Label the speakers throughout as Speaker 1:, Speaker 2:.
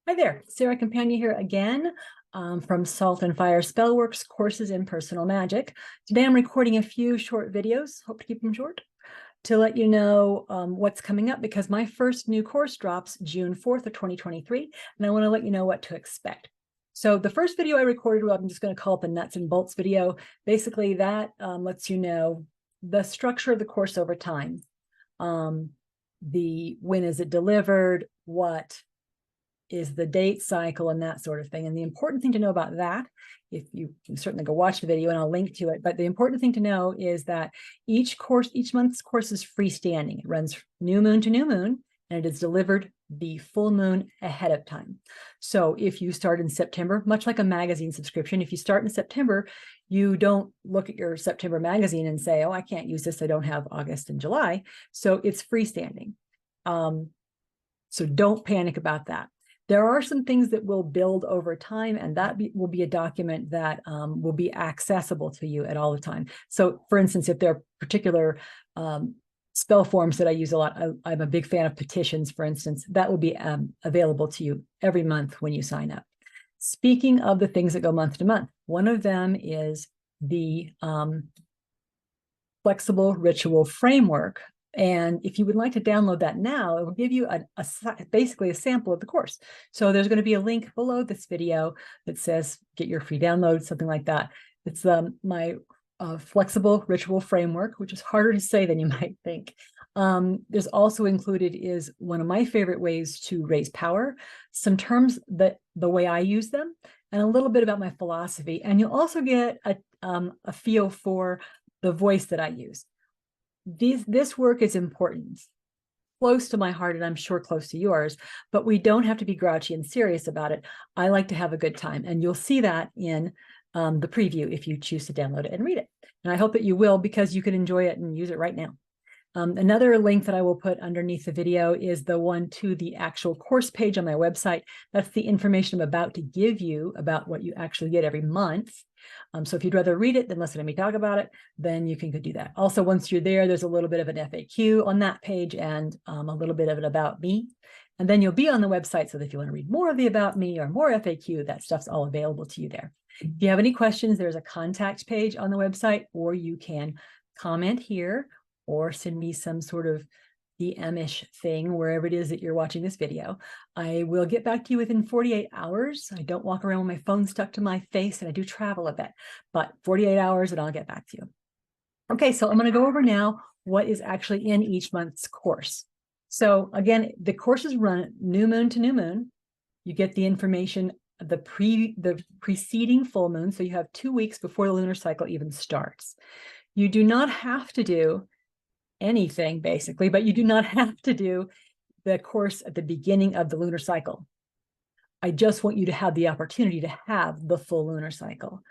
Speaker 1: Hi there, Sarah Campagna here again from Salt and Fire Spellworks Courses in Personal Magic. Today I'm recording a few short videos, hope to keep them short, to let you know what's coming up because my first new course drops June 4th of 2023, and I want to let you know what to expect. So the first video I recorded, well, I'm just going to call it the nuts and bolts video. Basically that lets you know the structure of the course over time. When is it delivered, what is the date cycle and that sort of thing. And the important thing to know about that, if you can certainly go watch the video and I'll link to it, but the important thing to know is that each month's course is freestanding. It runs new moon to new moon, and it is delivered the full moon ahead of time. So if you start in September, much like a magazine subscription, if you start in September, you don't look at your September magazine and say, oh, I can't use this, I don't have August and July. So it's freestanding. So don't panic about that. There are some things that will build over time, and that will be a document that will be accessible to you at all the time. So for instance, if there are particular spell forms that I use a lot, I'm a big fan of petitions, for instance, that will be available to you every month when you sign up. Speaking of the things that go month to month, one of them is the flexible ritual framework. And if you would like to download that now, it will give you basically a sample of the course. So there's going to be a link below this video that says get your free download, something like that. It's my flexible ritual framework, which is harder to say than you might think. There's also included is one of my favorite ways to raise power, some terms that the way I use them, and a little bit about my philosophy. And you'll also get a feel for the voice that I use. This work is important, close to my heart, and I'm sure close to yours, but we don't have to be grouchy and serious about it. I like to have a good time, and you'll see that in the preview if you choose to download it and read it. And I hope that you will, because you can enjoy it and use it right now. Another link that I will put underneath the video is the one to the actual course page on my website. That's the information I'm about to give you about what you actually get every month. So if you'd rather read it than listen to me talk about it, then you can go do that. Also, once you're there, there's a little bit of an FAQ on that page and a little bit of an about me. And then you'll be on the website, so that if you want to read more of the about me or more FAQ, that stuff's all available to you there. If you have any questions, there's a contact page on the website, or you can comment here or send me some sort of DM-ish thing wherever it is that you're watching this video. I will get back to you within 48 hours. I don't walk around with my phone stuck to my face, and I do travel a bit, but 48 hours and I'll get back to you. Okay, so I'm going to go over now what is actually in each month's course. So again, the courses run new moon to new moon. You get the information the preceding full moon, so you have 2 weeks before the lunar cycle even starts. You do not have to do anything basically, but you do not have to do the course at the beginning of the lunar cycle. I just want you to have the opportunity to have the full lunar cycle.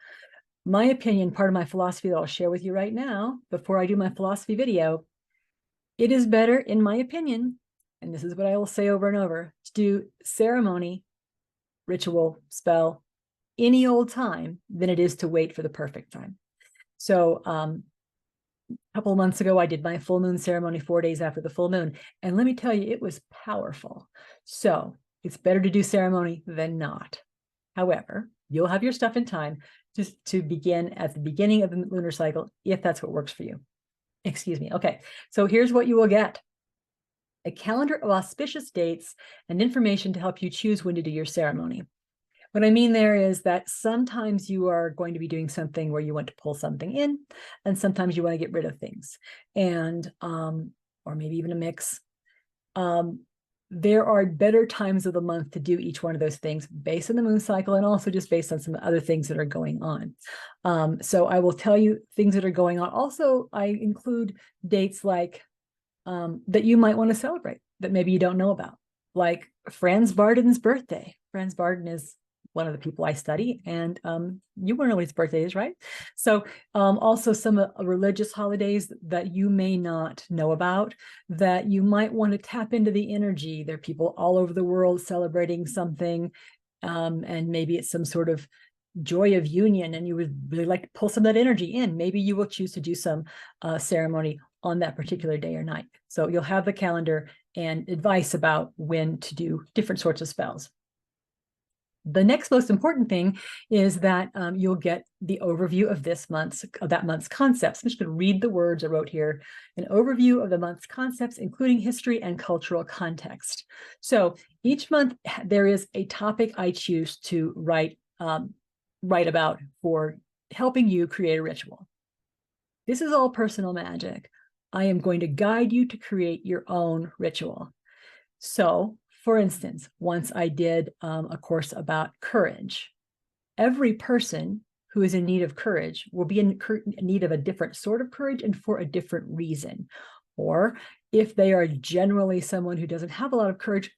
Speaker 1: My opinion, part of my philosophy that I'll share with you right now, before I do my philosophy video, it is better, in my opinion, and this is what I will say over and over, to do ceremony, ritual, spell, any old time than it is to wait for the perfect time. So, a couple of months ago, I did my full moon ceremony 4 days after the full moon. And let me tell you, it was powerful. So it's better to do ceremony than not. However, you'll have your stuff in time just to begin at the beginning of the lunar cycle, if that's what works for you. Excuse me. Okay, so here's what you will get. A calendar of auspicious dates and information to help you choose when to do your ceremony. What I mean there is that sometimes you are going to be doing something where you want to pull something in, and sometimes you want to get rid of things, and or maybe even a mix. There are better times of the month to do each one of those things based on the moon cycle, and also just based on some other things that are going on. So I will tell you things that are going on. Also, I include dates like that you might want to celebrate that maybe you don't know about, like Franz Barden's birthday. Franz Barden is one of the people I study, and you want to know what his birthday is, right? So also some religious holidays that you may not know about that you might want to tap into the energy. There are people all over the world celebrating something, and maybe it's some sort of joy of union, and you would really like to pull some of that energy in. Maybe you will choose to do some ceremony on that particular day or night. So you'll have the calendar and advice about when to do different sorts of spells. The next most important thing is that you'll get the overview of that month's concepts. I'm just going to read the words I wrote here. An overview of the month's concepts, including history and cultural context. So each month there is a topic I choose to write about for helping you create a ritual. This is all personal magic. I am going to guide you to create your own ritual. So, for instance, once I did a course about courage. Every person who is in need of courage will be in need of a different sort of courage and for a different reason. Or if they are generally someone who doesn't have a lot of courage,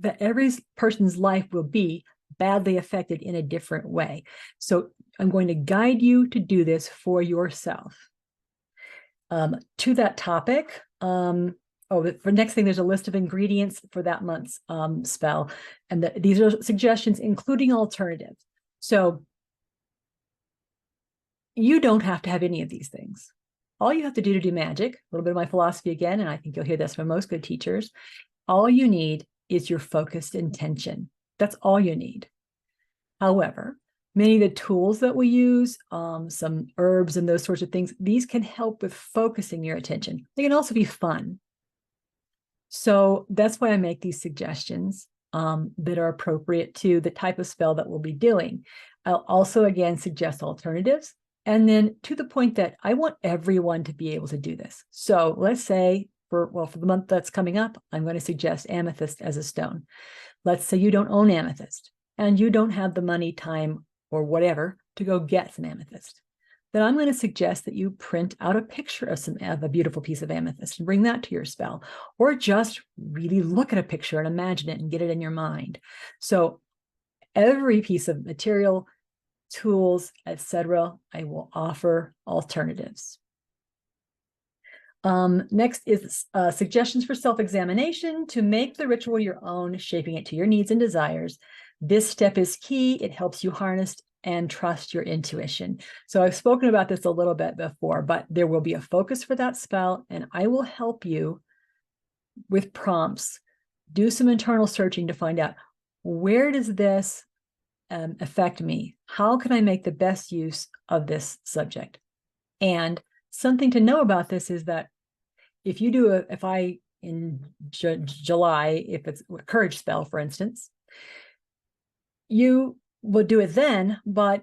Speaker 1: that every person's life will be badly affected in a different way. So I'm going to guide you to do this for yourself. To that topic, for next thing, there's a list of ingredients for that month's spell. And these are suggestions, including alternatives. So you don't have to have any of these things. All you have to do magic, a little bit of my philosophy again, and I think you'll hear this from most good teachers, all you need is your focused intention. That's all you need. However, many of the tools that we use, some herbs and those sorts of things, these can help with focusing your attention. They can also be fun. So that's why I make these suggestions that are appropriate to the type of spell that we'll be doing. I'll also, again, suggest alternatives. And then to the point that I want everyone to be able to do this. So let's say for the month that's coming up, I'm going to suggest amethyst as a stone. Let's say you don't own amethyst and you don't have the money, time, or whatever to go get some amethyst. Then I'm going to suggest that you print out a picture of a beautiful piece of amethyst and bring that to your spell, or just really look at a picture and imagine it and get it in your mind. So every piece of material, tools, etc., I will offer alternatives. Next is suggestions for self-examination to make the ritual your own, shaping it to your needs and desires. This step is key. It helps you harness and trust your intuition. So I've spoken about this a little bit before, but there will be a focus for that spell, and I will help you with prompts. Do some internal searching to find out, where does this affect me? How can I make the best use of this subject? And something to know about this is that if you do in July, if it's a courage spell, for instance, you will do it then, but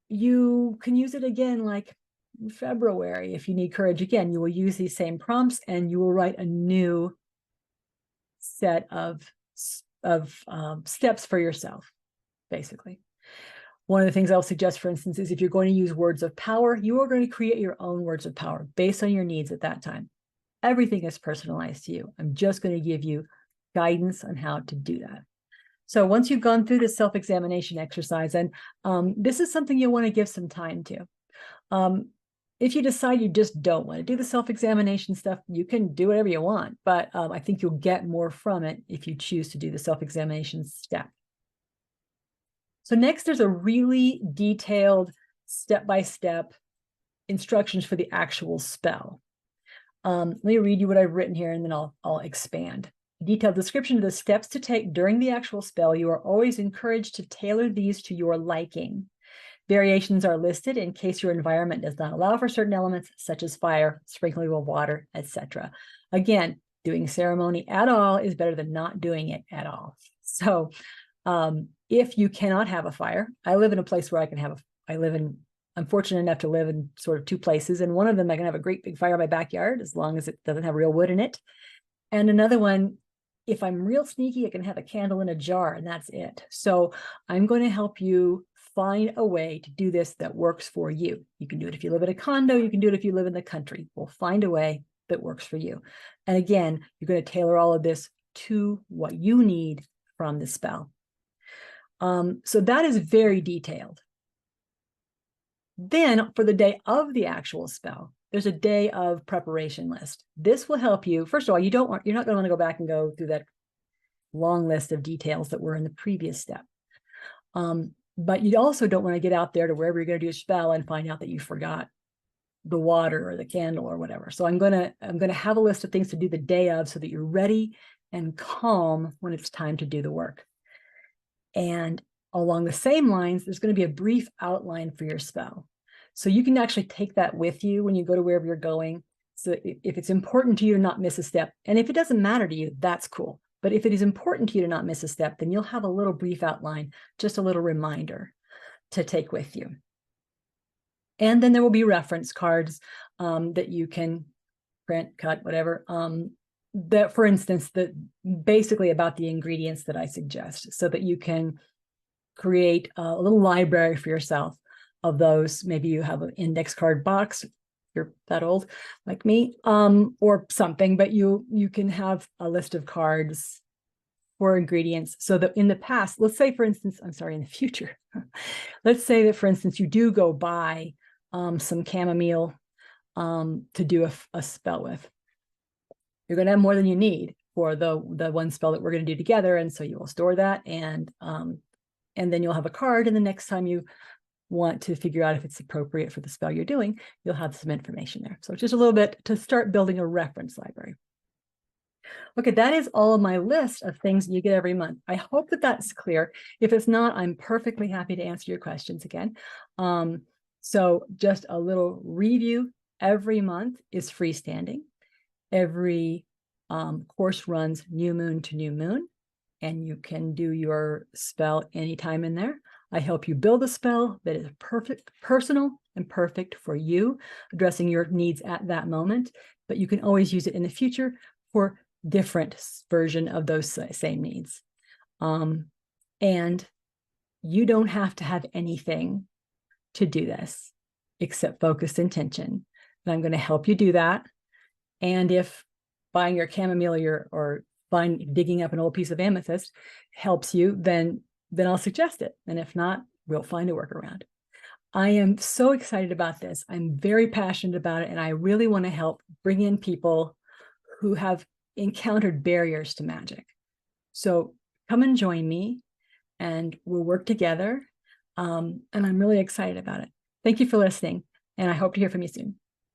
Speaker 1: you can use it again like in February. If you need courage again, you will use these same prompts and you will write a new set of steps for yourself, basically. One of the things I'll suggest, for instance, is if you're going to use words of power, you are going to create your own words of power based on your needs at that time. Everything is personalized to you. I'm just going to give you guidance on how to do that. So once you've gone through this self-examination exercise, and this is something you'll want to give some time to. If you decide you just don't want to do the self-examination stuff, you can do whatever you want, but I think you'll get more from it if you choose to do the self-examination step. So next, there's a really detailed step-by-step instructions for the actual spell. Let me read you what I've written here, and then I'll expand. A detailed description of the steps to take during the actual spell. You are always encouraged to tailor these to your liking. Variations are listed in case your environment does not allow for certain elements, such as fire, sprinkling of water, etc. Again, doing ceremony at all is better than not doing it at all. So if you cannot have a fire, I live in a place where I'm fortunate enough to live in sort of two places. And one of them, I can have a great big fire in my backyard, as long as it doesn't have real wood in it. And another one, if I'm real sneaky, I can have a candle in a jar, and that's it. So I'm going to help you find a way to do this that works for you. You can do it if you live in a condo. You can do it if you live in the country. We'll find a way that works for you. And again, you're going to tailor all of this to what you need from the spell. So that is very detailed. Then for the day of the actual spell, there's a day of preparation list. This will help you. First of all, you're not going to want to go back and go through that long list of details that were in the previous step. But you also don't want to get out there to wherever you're going to do a spell and find out that you forgot the water or the candle or whatever. So I'm going to have a list of things to do the day of so that you're ready and calm when it's time to do the work. And along the same lines, there's going to be a brief outline for your spell. So you can actually take that with you when you go to wherever you're going. So if it's important to you to not miss a step, and if it doesn't matter to you, that's cool. But if it is important to you to not miss a step, then you'll have a little brief outline, just a little reminder to take with you. And then there will be reference cards that you can print, cut, whatever, that, for instance, that basically about the ingredients that I suggest, so that you can create a little library for yourself of those. Maybe you have an index card box, if you're that old like me, or something, but you can have a list of cards for ingredients, so that in the past, let's say, for instance, I'm sorry, in the future, let's say that, for instance, you do go buy some chamomile to do a spell with. You're going to have more than you need for the one spell that we're going to do together, and so you will store that, and then you'll have a card, and the next time you want to figure out if it's appropriate for the spell you're doing, you'll have some information there. So just a little bit to start building a reference library. Okay, that is all of my list of things you get every month. I hope that that's clear. If it's not, I'm perfectly happy to answer your questions again. So just a little review. Every month is freestanding. Every course runs new moon to new moon, and you can do your spell anytime in there. I help you build a spell that is perfect, personal, and perfect for you, addressing your needs at that moment, but you can always use it in the future for different version of those same needs. And you don't have to have anything to do this except focused intention. And I'm going to help you do that. And if buying your chamomile or digging up an old piece of amethyst helps you, then I'll suggest it. And if not, we'll find a workaround. I am so excited about this. I'm very passionate about it, and I really want to help bring in people who have encountered barriers to magic. So come and join me, and we'll work together. And I'm really excited about it. Thank you for listening, and I hope to hear from you soon.